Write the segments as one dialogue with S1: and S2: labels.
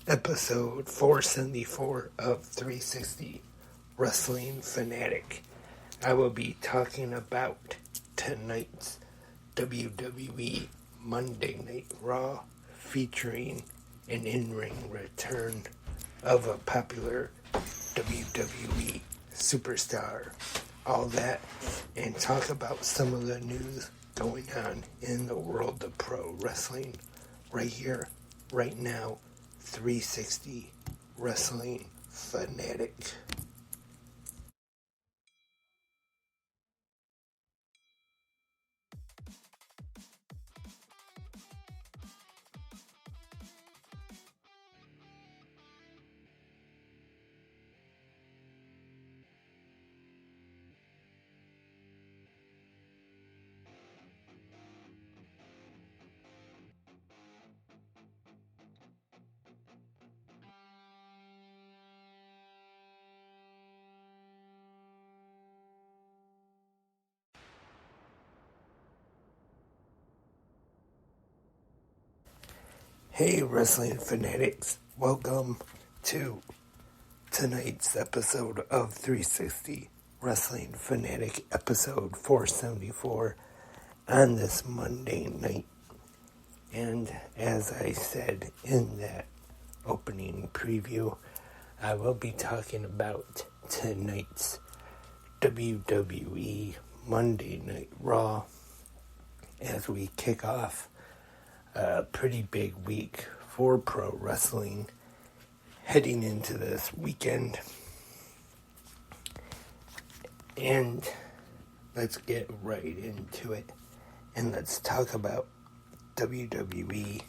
S1: episode 474 of 360 Wrestling Fanatic. I will be talking about tonight's WWE Monday Night RAW, featuring an in-ring return of a popular WWE superstar. All that, and talk about some of the news going on in the world of pro wrestling right here, right now. 360 Wrestling Fanatic. Hey Wrestling Fanatics, welcome to tonight's episode of 360 Wrestling Fanatic, episode 474 on this Monday night. And as I said in that opening preview, I will be talking about tonight's WWE Monday Night RAW as we kick off a pretty big week for pro wrestling heading into this weekend. And let's get right into it, and let's talk about WWE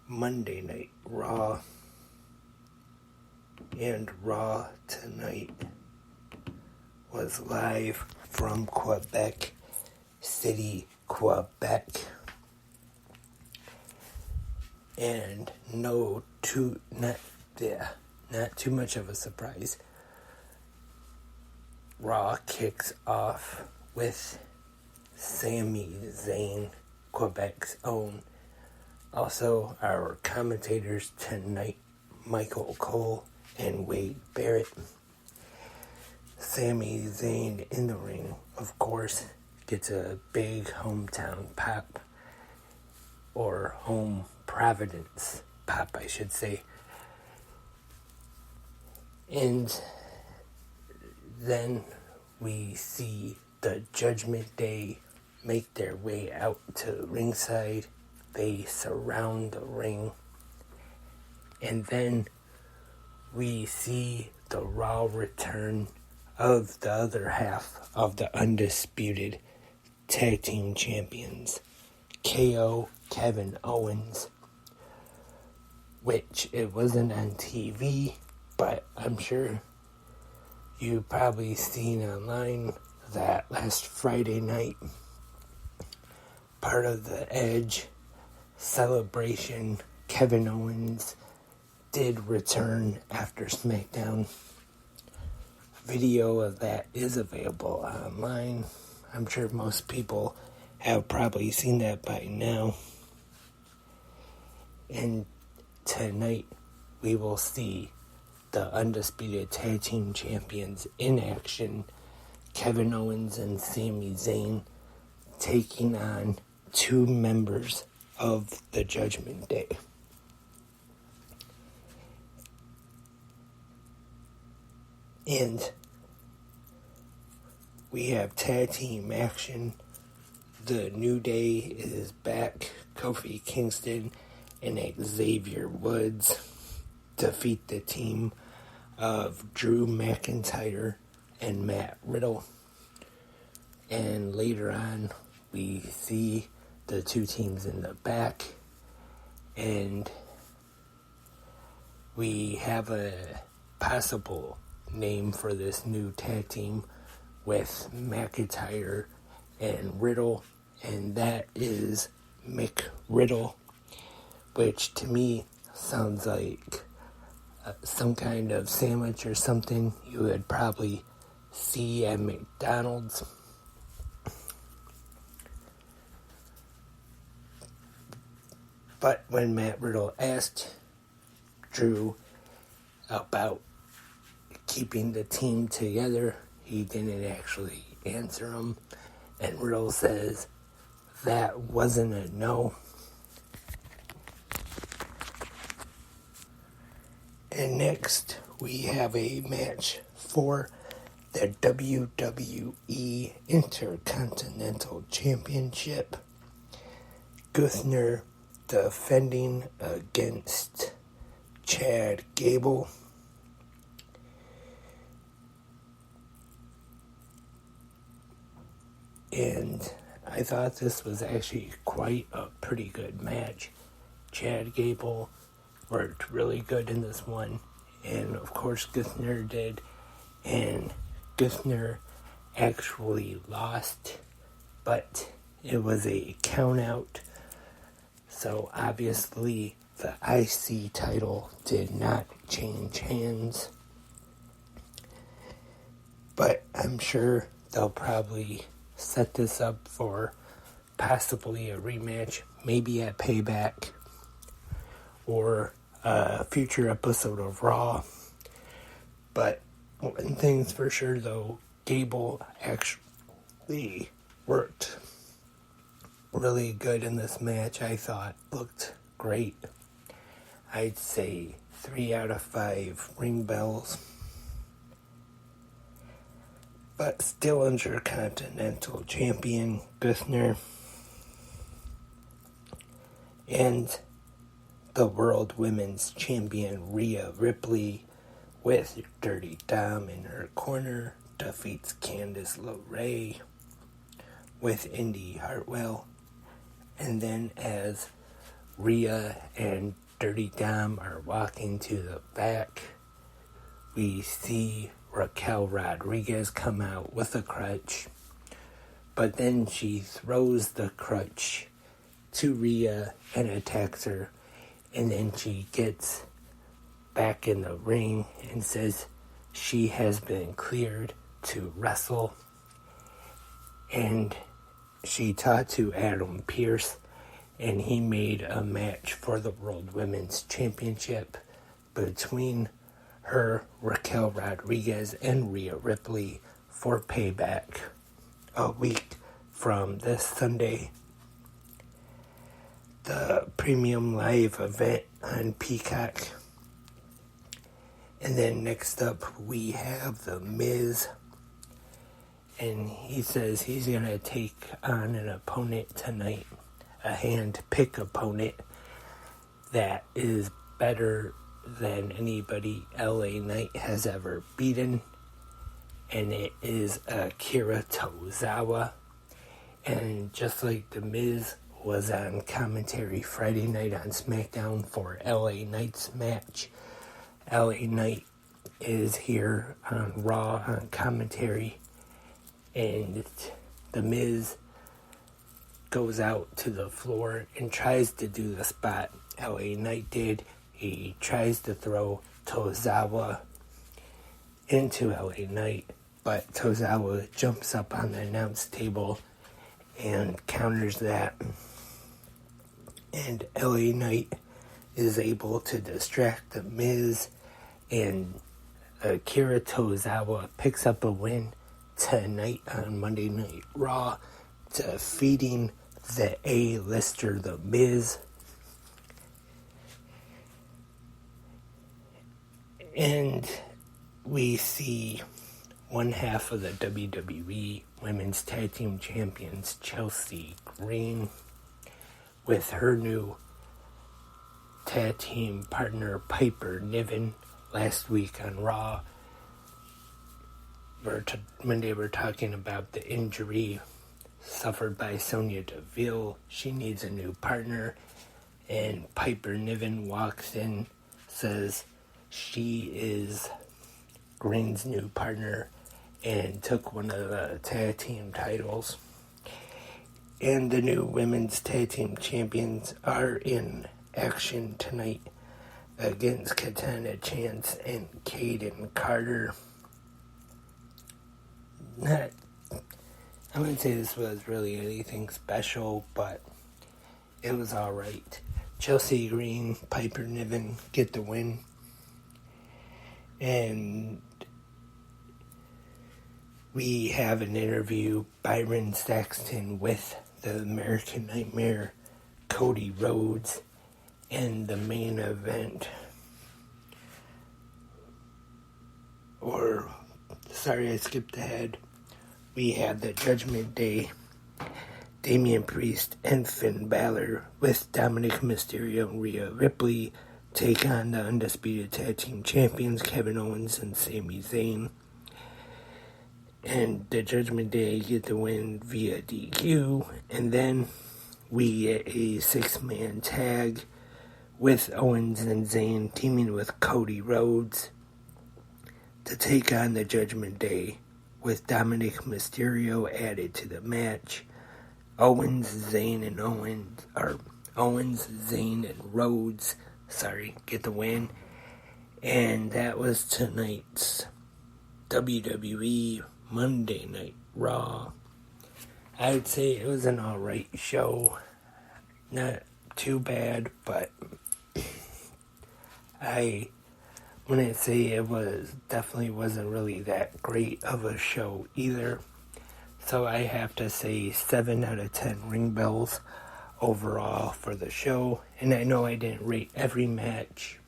S1: Monday Night RAW. And Raw tonight was live from Quebec City, Quebec. And not too much of a surprise. Raw kicks off with Sami Zayn, Quebec's own. Also, our commentators tonight, Michael Cole and Wade Barrett. Sami Zayn in the ring, of course, gets a big hometown pop, or home Providence pop, I should say. And then we see the Judgment Day make their way out to ringside. They surround the ring. And then we see the Raw return of the other half of the undisputed tag team champions, KO, Kevin Owens, which it wasn't on TV, but I'm sure you probably seen online that last Friday night, part of the Edge celebration, Kevin Owens did return after SmackDown. Video of that is available online. I'm sure most people have probably seen that by now. And tonight we will see the undisputed tag team champions in action, Kevin Owens and Sami Zayn, taking on two members of the Judgment Day. And we have tag team action. The New Day is back. Kofi Kingston and Xavier Woods defeat the team of Drew McIntyre and Matt Riddle. And later on, we see the two teams in the back, and we have a possible name for this new tag team with McIntyre and Riddle, and that is Mick Riddle, which to me sounds like some kind of sandwich or something you would probably see at McDonald's. But when Matt Riddle asked Drew about keeping the team together. He didn't actually answer him. And Riddle says that wasn't a no. And next, we have a match for the WWE Intercontinental Championship. Gunther defending against Chad Gable. And I thought this was actually quite a pretty good match. Chad Gable worked really good in this one. And of course Gunther did. And Gunther actually lost. But it was a count out. So obviously the IC title did not change hands. But I'm sure they'll probably set this up for possibly a rematch, maybe at Payback or a future episode of Raw. But one thing's for sure though, Gable actually worked really good in this match. I thought looked great. I'd say 3 out of 5 ring bells. But still Intercontinental Champion Gunther. And the World Women's Champion Rhea Ripley, with Dirty Dom in her corner, defeats Candice LeRae with Indy Hartwell. And then as Rhea and Dirty Dom are walking to the back, we see Raquel Rodriguez come out with a crutch, but then she throws the crutch to Rhea and attacks her, and then she gets back in the ring and says she has been cleared to wrestle. And she talked to Adam Pearce, and he made a match for the World Women's Championship between her, Raquel Rodriguez, and Rhea Ripley for Payback a week from this Sunday. The premium live event on Peacock. And then next up we have The Miz. And he says he's going to take on an opponent tonight, a hand-pick opponent that is better than anybody LA Knight has ever beaten, and it is Akira Tozawa. And just like The Miz was on commentary Friday night on SmackDown for LA Knight's match, LA Knight is here on Raw on commentary, and The Miz goes out to the floor and tries to do the spot LA Knight did. He tries to throw Tozawa into LA Knight, but Tozawa jumps up on the announce table and counters that. And LA Knight is able to distract The Miz, and Akira Tozawa picks up a win tonight on Monday Night Raw, defeating the A-lister The Miz. And we see one half of the WWE Women's Tag Team Champions, Chelsea Green, with her new tag team partner, Piper Niven. Last week on Raw, Monday we're talking about the injury suffered by Sonya Deville. She needs a new partner, and Piper Niven walks in, says she is Green's new partner, and took one of the tag team titles. And the new women's tag team champions are in action tonight against Katana Chance and Kaden Carter. I wouldn't say this was really anything special, but it was alright. Chelsea Green, Piper Niven get the win. And we have an interview, Byron Saxton with the American Nightmare, Cody Rhodes, and the main event. I skipped ahead. We have the Judgment Day, Damian Priest and Finn Balor with Dominic Mysterio and Rhea Ripley take on the Undisputed Tag Team Champions Kevin Owens and Sami Zayn. And the Judgment Day get the win via DQ. And then we get a 6-man tag with Owens and Zayn teaming with Cody Rhodes to take on the Judgment Day with Dominic Mysterio added to the match. Owens, Zayn, and Rhodes, get the win. And that was tonight's WWE Monday Night Raw. I would say it was an alright show. Not too bad, but I wouldn't say definitely wasn't really that great of a show either. So I have to say 7 out of 10 ring bells overall for the show. And I know I didn't rate every match.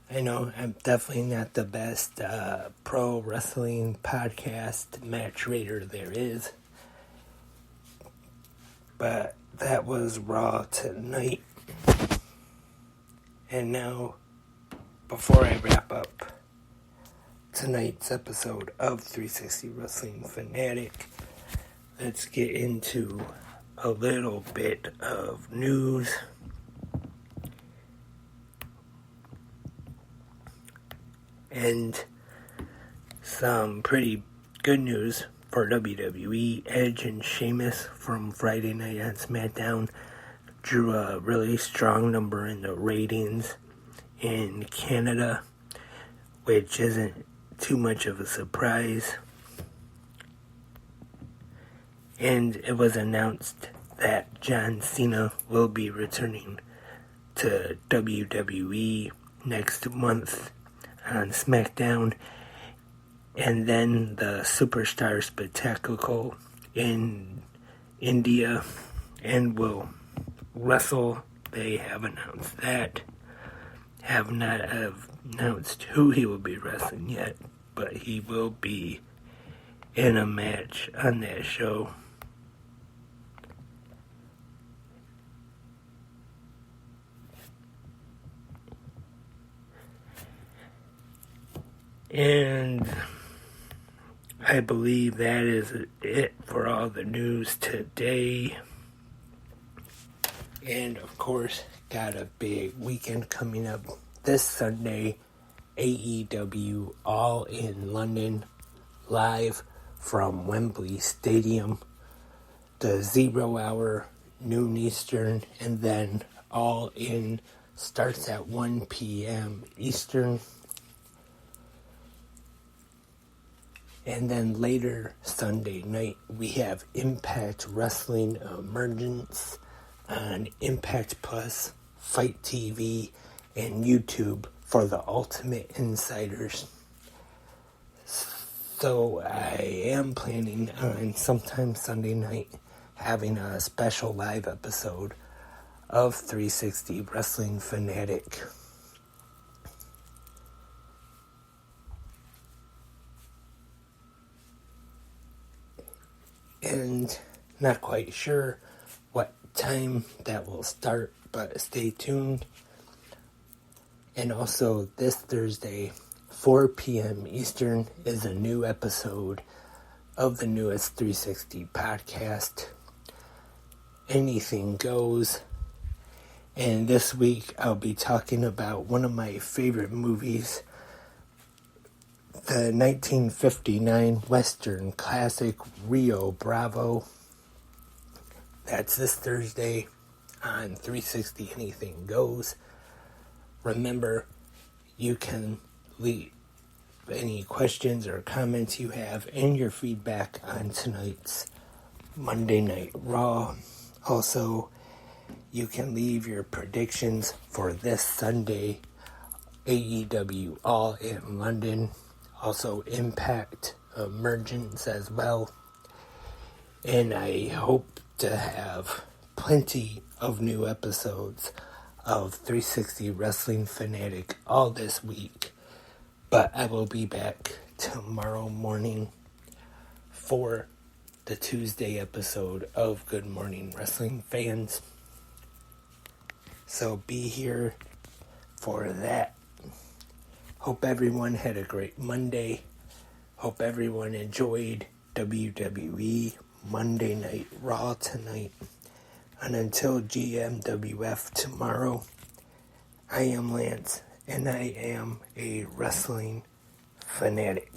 S1: I know I'm definitely not the best pro wrestling podcast match rater there is. But that was Raw tonight. And now, before I wrap up tonight's episode of 360 Wrestling Fanatic, let's get into a little bit of news. And some pretty good news for WWE. Edge and Sheamus from Friday Night on SmackDown drew a really strong number in the ratings in Canada, which isn't too much of a surprise. And it was announced that John Cena will be returning to WWE next month on SmackDown. And then the Superstar Spectacle in India and will wrestle. They have announced that. Have not announced who he will be wrestling yet, but he will be in a match on that show. And I believe that is it for all the news today. And of course, got a big weekend coming up this Sunday. AEW All in London, live from Wembley Stadium. The 0 hour, noon Eastern, and then All In starts at 1 p.m. Eastern. And then later Sunday night, we have Impact Wrestling Emergence on Impact Plus, Fight TV, and YouTube for the Ultimate Insiders. So I am planning on sometime Sunday night having a special live episode of 360 Wrestling Fanatic. And not quite sure what time that will start, but stay tuned. And also this Thursday, 4 p.m. Eastern, is a new episode of the newest 360 podcast, Anything Goes. And this week I'll be talking about one of my favorite movies, the 1959 Western classic Rio Bravo. That's this Thursday on 360 Anything Goes. Remember, you can leave any questions or comments you have and your feedback on tonight's Monday Night Raw. Also, you can leave your predictions for this Sunday AEW All in London, also Impact Emergence as well. And I hope to have plenty of new episodes of 360 Wrestling Fanatic all this week. But I will be back tomorrow morning for the Tuesday episode of Good Morning Wrestling Fans. So be here for that. Hope everyone had a great Monday. Hope everyone enjoyed WWE Monday Night RAW tonight. And until GMWF tomorrow, I am Lance, and I am a wrestling fanatic.